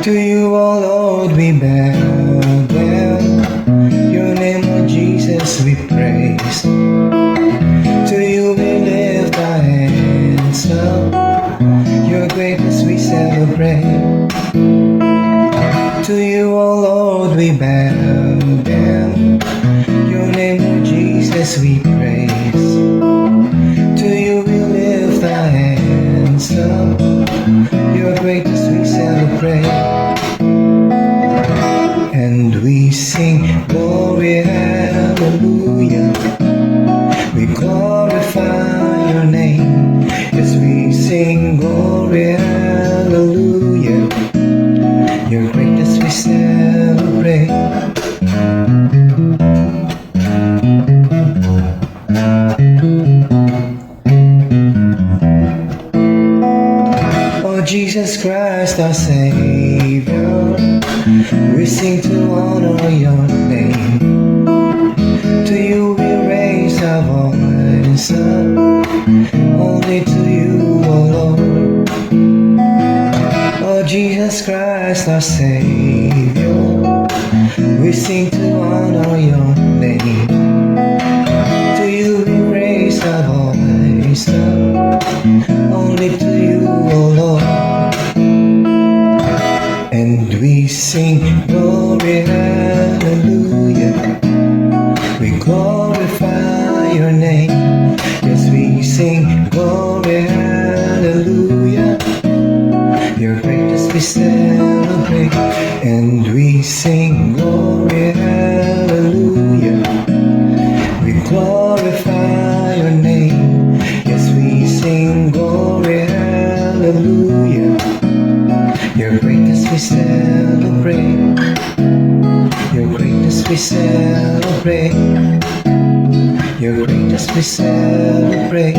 To you, O Lord, we bow down. Your name, Lord Jesus, we praise. To you we lift our hands up. Your greatness we celebrate. To you, O Lord, we bow down. Your name, Lord Jesus, we praise. To you we lift our hands up. Your greatness we celebrate. And we sing glory, hallelujah. We glorify your name. Yes, we sing glory, hallelujah. Your greatness we celebrate. Oh, Jesus Christ, our Savior, we sing to honor your name. To you we raise our voice up, only to you, O Lord. Oh, Jesus Christ, our Savior, we sing to honor your name. To you we raise our voice up, only to you, O Lord. And we sing glory, hallelujah. We glorify your name. Yes, we sing glory, hallelujah. Your greatness we celebrate. And we sing glory, hallelujah. We glorify your name. Yes, we sing glory, hallelujah. Your greatness we celebrate. Your greatness we celebrate. Your greatness we celebrate.